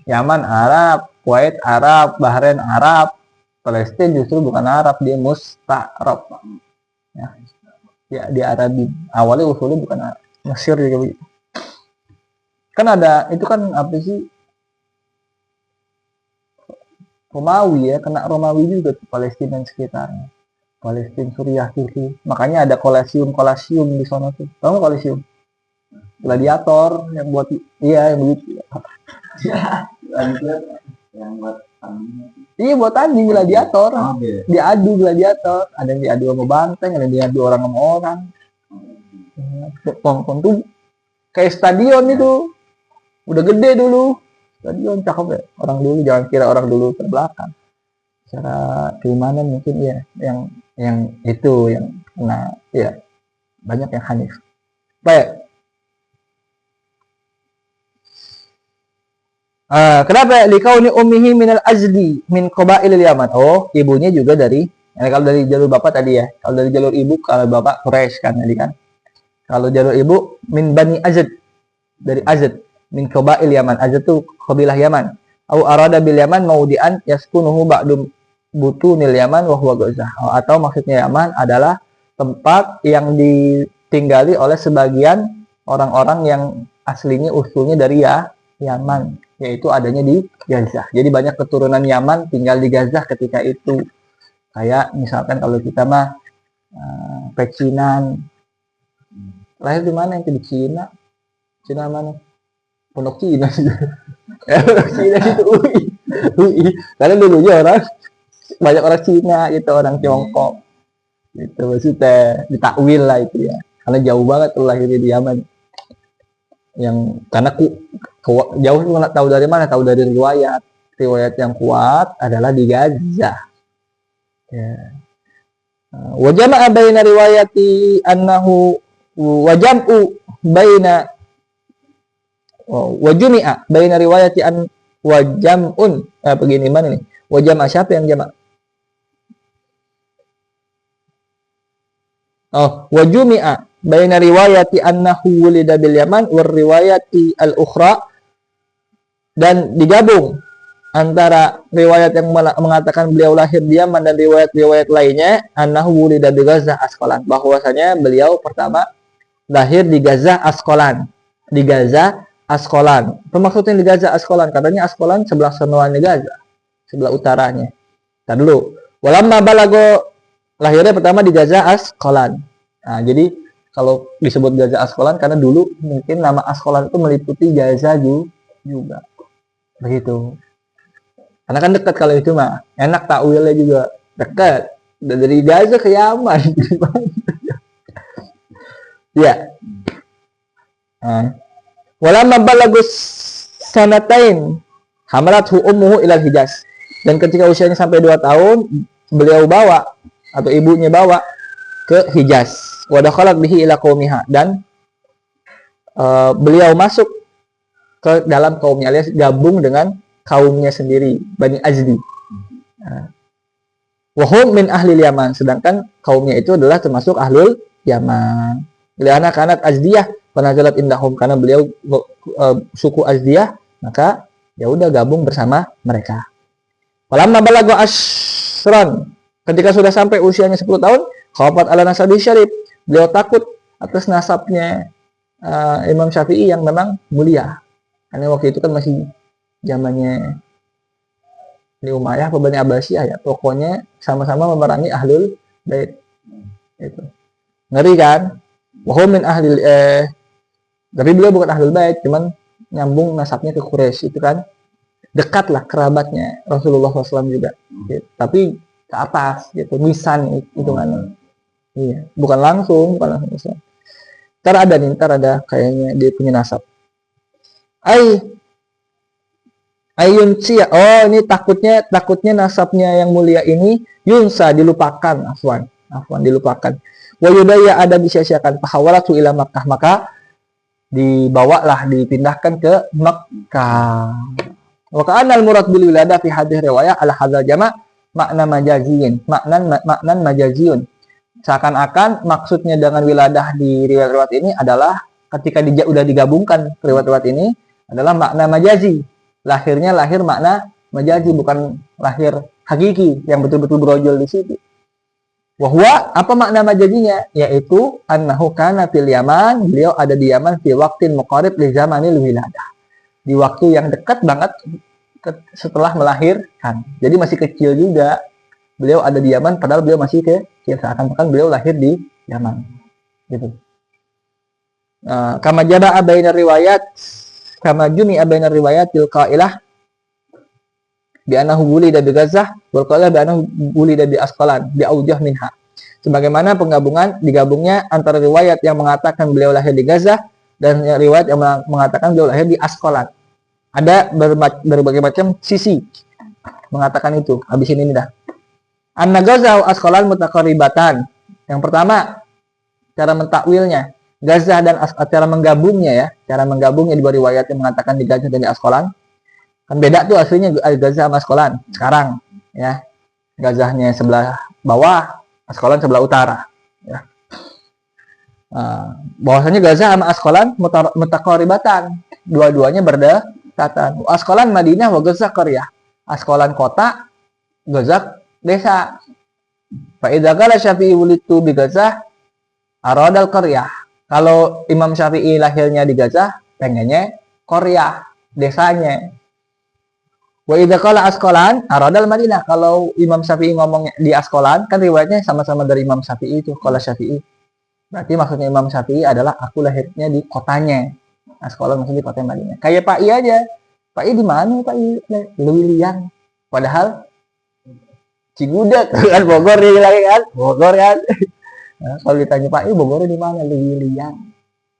Yaman Arab, Kuwait Arab, Bahrain Arab. Palestina justru bukan Arab, dia Musta'rab. Ya, di Arabi. Awalnya usulnya bukan Arab. Mesir juga begitu. Kan ada, itu kan apa sih? Romawi ya, kena Romawi juga tuh Palestina dan sekitarnya. Palestina, Suriah, Turki. Makanya ada kolasium di sana tuh. Tahu nggak kolasium? Gladiator yang buat, iya yang begitu. Yang buat iya, buat tanding gladiator. Diadu gladiator. Ada yang diadu sama banteng, ada yang diadu orang sama orang. Tonton tuh kayak stadion itu. Udah gede dulu. Stadion cakep ya. Orang dulu, jangan kira orang dulu terbelakang. Secara keimanan mungkin ya yang itu yang kena ya banyak yang hanif. Baik. Kenapa? Likauni ummihi minal azdi min qabailil Yaman. Oh, ibunya juga dari kalau dari jalur bapak tadi ya. Kalau dari jalur ibu, kalau bapak Quraisy kan tadi kan. Kalau jalur ibu min Bani Azd, dari Azd. Min qabail Yaman. Azad itu kabilah Yaman. Au arada bil Yaman maudian yaskunuhu ba'du butunil Yaman wa huwa Gaza. Atau maksudnya Yaman adalah tempat yang ditinggali oleh sebagian orang-orang yang aslinya usulnya dari Yaman, yaitu adanya di Gaza. Jadi banyak keturunan Yaman tinggal di Gaza ketika itu. Kayak misalkan kalau kita mah Pecinan. Lahir di mana? Yang di Cina. Cina mana? Pondok Cina sih. Orang Cina itu UI. UI. Karena dulunya banyak orang Cina gitu, orang Tiongkok. Itu maksudnya ditakwil lah itu ya. Karena jauh banget tuh lahirnya di Yaman. Yang karena jauh tuh nggak tahu dari mana, tahu dari riwayat. Riwayat yang kuat adalah di Gaza. Ya. Wa jama'a baina riwayati annahu wa jam'u baina wa jumi'a baina riwayati an wa jam'un begini mana nih? Wa jama'a siapa yang jama'? Wa jumi'a baina riwayati annahu wulida bil Yaman wa riwayati al-ukhra, dan digabung antara riwayat yang mengatakan beliau lahir di Yaman dan riwayat-riwayat lainnya annahu wulida bi Gaza Asqalan, bahwasanya beliau pertama lahir di Gaza Asqalan. Di Gaza Asqalan. Apa maksudnya di Gaza Asqalan? Katanya Asqalan sebelah sonoannya Gaza, sebelah utaranya. Tadi dulu. Walamma balago, lahirnya pertama di Gaza Asqalan. Nah, jadi kalau disebut Gaza Asqalan karena dulu mungkin nama Asqalan itu meliputi Gaza juga. Begitu. Karena kan dekat kalau itu mah. Enak takwilnya juga. Dekat. Dari Gaza ke Yaman. Ya. Walamma balagus sanatain hamalathu ummuhu ilal Hijaz. Dan ketika usianya sampai 2 tahun, beliau bawa atau ibunya bawa ke Hijaz. Wa dakhalat bihi ila qaumiha, dan beliau masuk ke dalam kaumnya, alias gabung dengan kaumnya sendiri, Bani Azdi. Wa hum min ahli Yaman, sedangkan kaumnya itu adalah termasuk ahlul Yaman. Liana kanat Azdiyah panazalat indahum, karena beliau suku Azdiyah, maka ya udah gabung bersama mereka. Walamma balagu asran, ketika sudah sampai usianya 10 tahun, khawafat ala nasabi syarif, beliau takut atas nasabnya Imam Syafi'i yang memang mulia. Karena waktu itu kan masih zamannya di Umayyah atau Bani Abbasiyah ya, pokoknya sama-sama memerangi ahlul bait. Itu ngeri kan? Wahum min ahli tapi beliau bukan ahlul bait, cuman nyambung nasabnya ke Quraisy, itu kan dekat lah kerabatnya Rasulullah SAW juga, gitu. Tapi ke atas gitu, nisan itu kan. Iya, bukan langsung Islam. Ntar ada kayaknya dia punya nasab. Ayunsia. Oh, ini takutnya nasabnya yang mulia ini yunsa, dilupakan, afwan dilupakan. Wa yudaya, ada disia-siakan. Fahawalatu ila Makkah, maka dibawalah, dipindahkan ke Makkah. Wa ka'anna al-murad bil wilada fi hadhihi riwayah ala hadzal jama' makna majaziyin, maknan majaziyun. Seakan-akan maksudnya dengan wiladah di riwayat-riwayat ini adalah ketika udah digabungkan riwayat-riwayat ini adalah makna majazi. Lahirnya lahir makna majazi, bukan lahir hakiki yang betul-betul berojol di situ. Wahwa, apa makna majazinya? Yaitu annahu kana fil Yaman, beliau ada di Yaman fi waqtin muqarib li zamanil wiladah, di waktu yang dekat banget setelah melahirkan. Jadi masih kecil juga beliau ada di Yaman, padahal beliau masih kecil, seakan-akan beliau lahir di Yaman. Gitu. Kama jama'a bainar riwayat, kama jumi'a bainar riwayat til qailah bi annahu wulida bi Gaza wal qailah bi annahu wulida bi Asqalan bi aujah minha. Sebagaimana digabungnya antara riwayat yang mengatakan beliau lahir di Gaza dan riwayat yang mengatakan beliau lahir di Asqalan. Ada berbagai macam sisi mengatakan itu. Habis ini dah. Anna Gaza wa Asqalan mutaqarribatan. Yang pertama, cara mentakwilnya. Gaza dan cara menggabungnya ya. Cara menggabungnya di dua riwayat yang mengatakan di Gaza dan di Asqalan. Kan beda tuh aslinya Gaza sama Asqalan. Sekarang ya. Gazahnya sebelah bawah, Asqalan sebelah utara. Ya. Bahwasanya Gaza sama Asqalan mutaqarribatan. Dua-duanya berdekatan. Asqalan Madinah wa Gaza qaryah. Asqalan kota, Gaza desa. Fa idza qala Syafi'i wulitu bi Gaza aradal qaryah. Kalau Imam Syafi'i lahirnya di Gaza, pengennya qaryah, desanya. Wa idza qala Asqalan aradal Madinah. Kalau Imam Syafi'i ngomong di Asqalan, kan riwayatnya sama-sama dari Imam Syafi'i itu, qala Syafi'i. Berarti maksudnya Imam Syafi'i adalah aku lahirnya di kotanya. Asqalan maksudnya di kota Madinah. Kayak Pak I aja. Pak I di mana Pak I? Lewiliang. Padahal Cigudeg kan Bogor dia lagi kan, Bogor kan. Nah, kalau ditanya Pak I Bogor di mana? Lewiliang.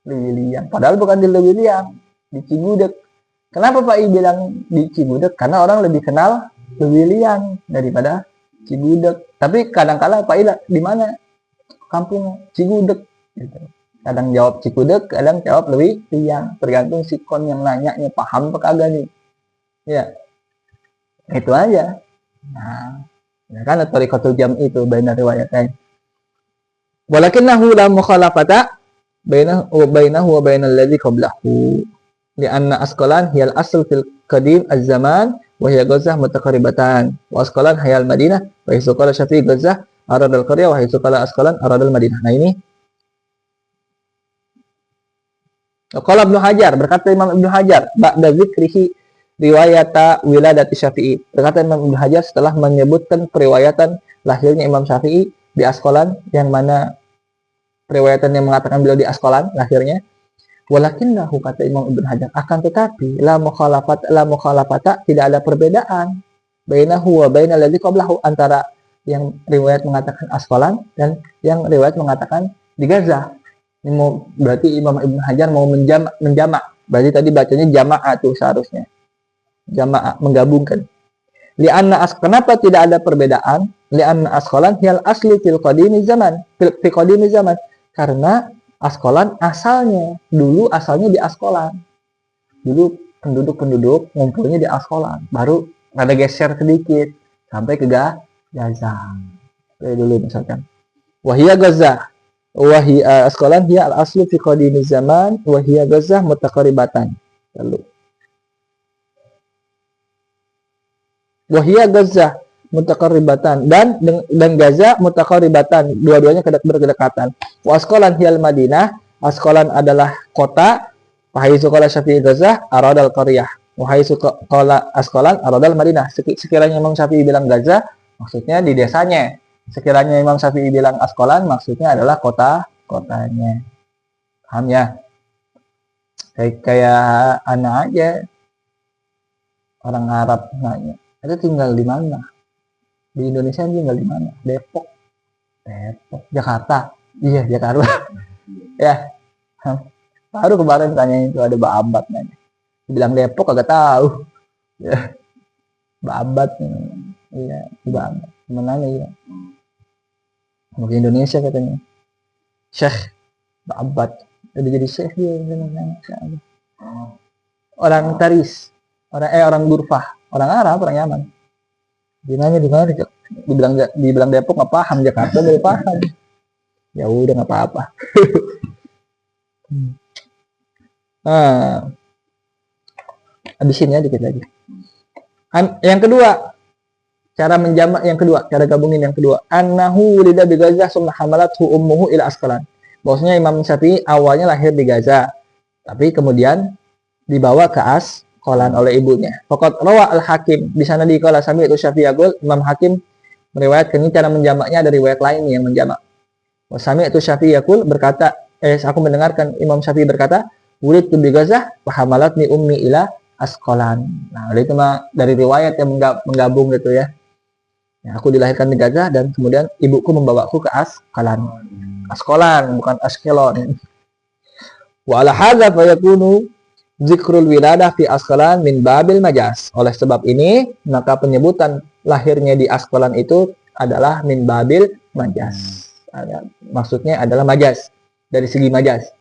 Lewiliang. Padahal bukan di Lewiliang, di Cigudeg. Kenapa Pak I bilang di Cigudeg? Karena orang lebih kenal Lewiliang daripada Cigudeg. Tapi kadang-kala Pak I di mana? Kampung Cigudeg. Gitu. Kadang jawab Cigudeg, kadang jawab Lewiliang. Tergantung si kon yang nanya paham apa kagak nih. Ya, itu aja. Nah, ya kan tariqatul jam itu baina riwayatain. Walakinnahu la mukhalafata bainahu wa bainal ladzi qablahu. Lianna Asqalan hiyal asl fil qadim az-zaman wa hiya Gazzah mutaqarribatan. Wa Asqalan hayal Madinah wa hiya qala Syafi'i Gazzah aradal qaryah wa hiya qala Asqalan aradal Madinah. Nah ini qala Ibnu Hajar, berkata Imam Ibnu Hajar ba'da dzikrihi riwayata wiladati Syafi'i. Berkata Imam Ibnu Hajar setelah menyebutkan periwayatan lahirnya Imam Syafi'i di Asqalan, yang mana periwayatan yang mengatakan beliau di Asqalan lahirnya. Walakinnahu, kata Imam Ibnu Hajar, akan tetapi la mukhalafata tidak ada perbedaan bainahu wa bainal ladzi qablahu, antara yang riwayat mengatakan Asqalan dan yang riwayat mengatakan di Gaza. Ini berarti Imam Ibnu Hajar mau menjamak. Berarti tadi bacanya jamaah tuh seharusnya. Jamaah, menggabungkan. Kenapa tidak ada perbedaan? Li'anna Asqalan hiyal asli fil qadimi zaman. Fil qadimi zaman. Karena Asqalan asalnya di Asqalan. Dulu penduduk ngumpulnya di Asqalan. Baru ada geser sedikit sampai ke Gaza. Kayak dulu misalkan. Wahia Gaza. Wahia Asqalan hiya al-aslu fi qadimi zaman. Wahia Gaza mutaqarribatan. Lalu Wahia Gaza mutaqarribatan, dan Gaza mutaqarribatan, dua-duanya berdekatan. Wa Asqalan hiyal Madinah, Asqalan adalah kota. Wa haitsu qala Syafi'i Gaza aradal qaryah. Wa haitsu qala Asqalan aradal Madinah. Sekiranya Imam Syafi'i bilang Gaza, maksudnya di desanya. Sekiranya Imam Syafi'i bilang Asqalan, maksudnya adalah kotanya. Paham ya? Kayak anak aja, orang Arab nanya, itu tinggal di mana? Di Indonesia tinggal di mana? Depok. Jakarta. Iya, Jakarta. Ya. Baru kemarin tanya itu ada Mbak Abad nanya. Bilang Depok kagak tahu. Ya. Mbak Abad. Iya, Mbak Abad. Menanya ya. Mau ke Indonesia katanya. Syekh Mbak Abad. Udah jadi syekh dia. Orang Taris. Orang Gurfah. Orang Arab, orang Yaman. Dia nanya di mana? Dibilang Depok nggak paham, Jakarta udah paham. Ya udah nggak apa-apa. Nah, habisin ya dikit lagi. Yang kedua, cara menjamak yang kedua, cara gabungin yang kedua. Annahu wulida bi Gaza summa hamalathu ummuhu ila Asqalan. Bahwasanya Imam Syafi'i awalnya lahir di Gaza, tapi kemudian dibawa ke Asqalan oleh ibunya. Faqad rawa al-Hakim, di sana di qala sami itu Syafi'i yaqul, Imam Hakim meriwayatkan, ini cara menjamaknya, ada riwayat lain yang menjamak. Wa sami itu Syafi'i yaqul, berkata, aku mendengarkan Imam Syafi'i berkata, wulidtu bi Gaza wa hamalatni ummi ila Asqalan. Nah, itu mah dari riwayat yang menggabung gitu ya. Aku dilahirkan di Gaza dan kemudian ibuku membawaku ke Asqalan. Asqalan bukan Askelon. Wa ala hadza fa yakunu zikrul wiladah fi Asqalan min babil majaz. Oleh sebab ini, maka penyebutan lahirnya di Asqalan itu adalah min babil majaz. Maksudnya adalah majaz, dari segi majaz.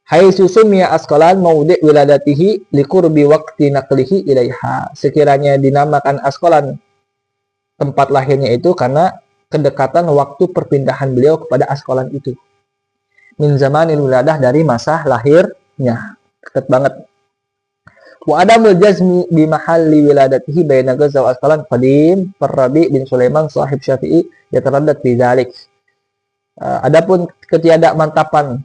Haitsu sumiya Asqalan maudi' wiladatihi liqurbi waqti naqlihi ilaiha. Sekiranya dinamakan Asqalan tempat lahirnya itu karena kedekatan waktu perpindahan beliau kepada Asqalan itu. Min zamanil wiladah, dari masa lahirnya. Dekat banget. Wa adamul jazmi bi mahalli wiladatihi baina Gaza wa Asqalan qadim Rabi bin Sulaiman sahib Syafi'i yataraddad fi dzalik. Adapun ketidakmantapan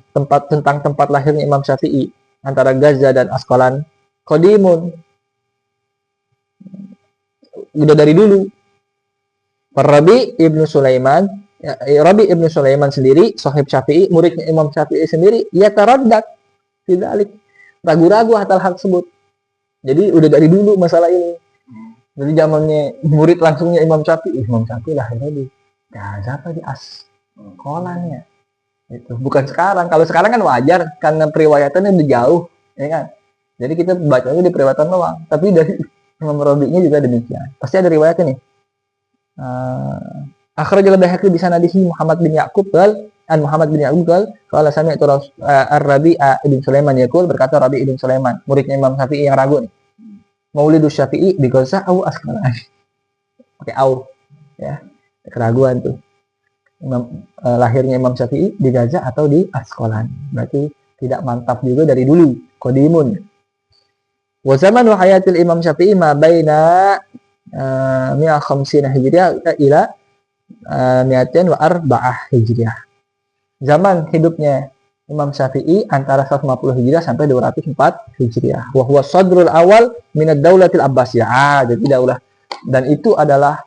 tentang tempat lahirnya Imam Syafi'i antara Gaza dan Asqalan qadimun, udah dari dulu. Rabi ibnu Sulaiman, Rabi ibnu Sulaiman sendiri sahib Syafi'i, muridnya Imam Syafi'i sendiri, yataraddad fi dzalik, ragu-ragu atas hal tersebut. Jadi udah dari dulu masalah ini. Dari zamannya murid langsungnya Imam Syafi'i lahirnya di Gaza apa di Asqalan ya. Itu bukan sekarang. Kalau sekarang kan wajar karena periwayatannya udah jauh, ya kan. Jadi kita bacanya di periwayatan doang. Tapi dari Imam Rabi'nya juga demikian. Pasti ada riwayatnya nih. Akhrajal Baihaqi bi sanadihi Muhammad bin Ya'qub Muhammad bin Ya'qub qala sami'tu Ar-Rabi' ibn Sulaiman yaqul, berkata Rabi' ibn Sulaiman, muridnya Imam Syafi'i yang ragu nih. Maulidus Syafi'i di Gaza au Asqalan. Pakai au ya. Keraguan tuh. Lahirnya Imam Syafi'i di Gaza atau di Asqalan. Berarti tidak mantap juga dari dulu. Qadimun. Wa zamanu hayatil Imam Syafi'i ma baina 150 Hijriah ila 204 Hijriah. Zaman hidupnya Imam Syafi'i antara 150 Hijriah sampai 204 Hijriah. Wa huwa sadrul awal min ad-daulatil Abbasiyah. Jadi daulah, dan itu adalah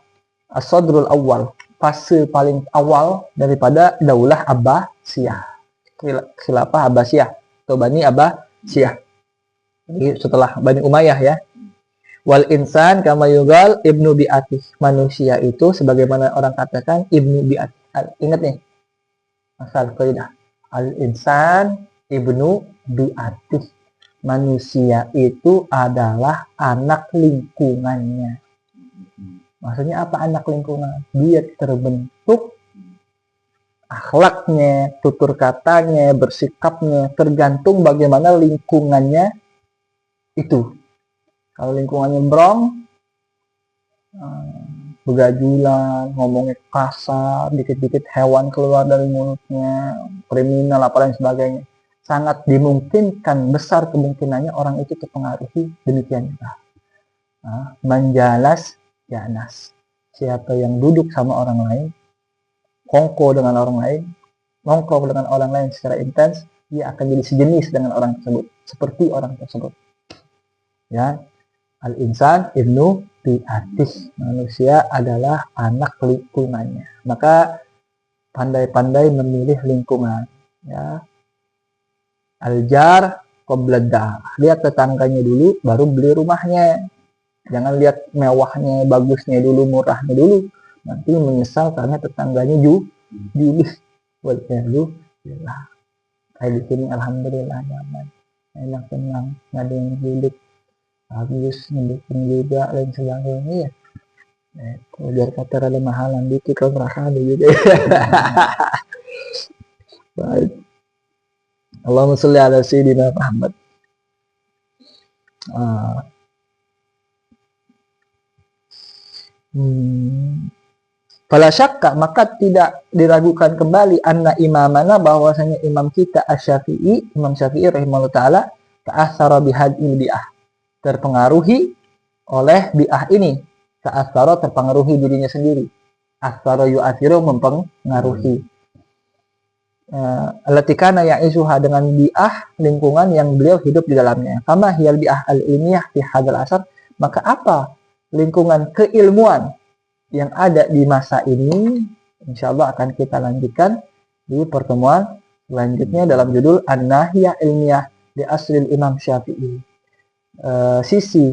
as-sadrul awal, fase paling awal daripada daulah Abbasiyah. Khilafah Abbasiyah atau Bani Abbasiyah. Jadi setelah Bani Umayyah ya. Wal insan kama yugal ibnu bi'atih. Manusia itu sebagaimana orang katakan ibnu bi'atih. Ingat nih. Asal kaidah. Al insan ibnu bi'atih. Manusia itu adalah anak lingkungannya. Maksudnya apa anak lingkungan? Dia terbentuk akhlaknya, tutur katanya, bersikapnya tergantung bagaimana lingkungannya itu. Kalau lingkungannya brong, begajulan, ngomongnya kasar, dikit-dikit hewan keluar dari mulutnya, kriminal, apa lain sebagainya, sangat dimungkinkan, besar kemungkinannya orang itu terpengaruhi demikian juga. Menjalas janas. Siapa yang duduk sama orang lain, kongko dengan orang lain, nongkrong dengan orang lain secara intens, dia akan jadi sejenis dengan orang tersebut, seperti orang tersebut. Ya. Al-insan ibnu bi'atih. Manusia adalah anak lingkungannya. Maka pandai-pandai memilih lingkungan. Ya. Al-jar qabla dar. Lihat tetangganya dulu, baru beli rumahnya. Jangan lihat mewahnya, bagusnya dulu, murahnya dulu. Nanti menyesal karena tetangganya julih. Walhamdulillah. Kayak di sini alhamdulillah nyaman. Enak, tenang, nggak ada yang julid. Habis mendukung juga lain sebagainya ya. Biar kata rada mahalan dikit kalau merasa juga. Baik. Allahumma sholli ala sayyidina Muhammad. Fala syakka, maka tidak diragukan kembali anna imamana, bahwasanya imam kita Asy-Syafi'i, Imam Syafi'i rahimahullah taala, ta'assara bihadil bi'ah, terpengaruhi oleh bi'ah ini. Ta'assara, terpengaruhi dirinya sendiri. Asara yu'athiru, mempengaruhi. Alatikana ya'isuha, dengan bi'ah lingkungan yang beliau hidup di dalamnya. Kama hiyal bi'ah al-ilmiyah fi hadal asar, maka apa lingkungan keilmuan yang ada di masa ini, insyaallah akan kita lanjutkan di pertemuan selanjutnya dalam judul An-Nahiyah Ilmiyah di Asril Imam Syafi'i. Sisi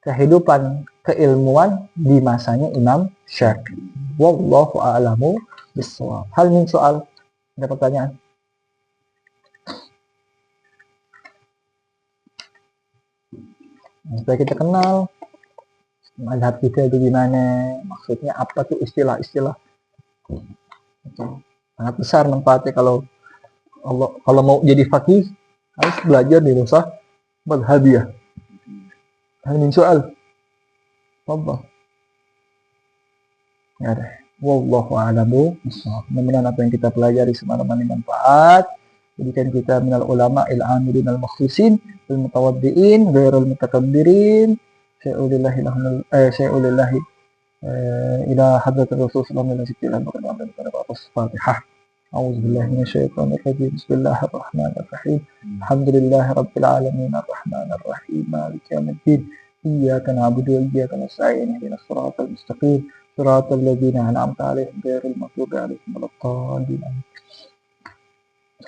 kehidupan keilmuan di masanya Imam Syafi'i. Wallahu a'lamu bishawab. Hal min soal, ada pertanyaan? Supaya kita kenal mazhab kita itu gimana, maksudnya apa tuh istilah-istilah. Sangat besar manfaatnya kalau mau jadi faqih harus belajar di nusah madhabiyah. Hal min soal. Allah. Ya deh. Wallahu a'lamu bishawab. Mudah-mudahan apa yang kita pelajari semalam bermanfaat. Jadikan kita minal ulama il-amilin al-mukhlisin al-mutawaddiin ghairul mutakabbirin. Syai'ulillahi ila hadratir rasul sallallahu alaihi wasallam. Fatihah. A'udzu billahi minasyaitonir rajim. Bismillahirrahmanirrahim. Alhamdulillahi rabbil alamin arrahmanir rahim maliki yaumiddin. Iyyaka na'budu wa iyyaka nasta'in. Ihdinas siratal mustaqim. Siratal ladzina an'amta 'alaihim ghairil maghdubi 'alaihim waladdallin.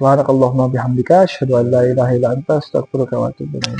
Subhanakallahumma bihamdika asyhadu an la ilaha illa anta astaghfiruka wa atubu ilaik.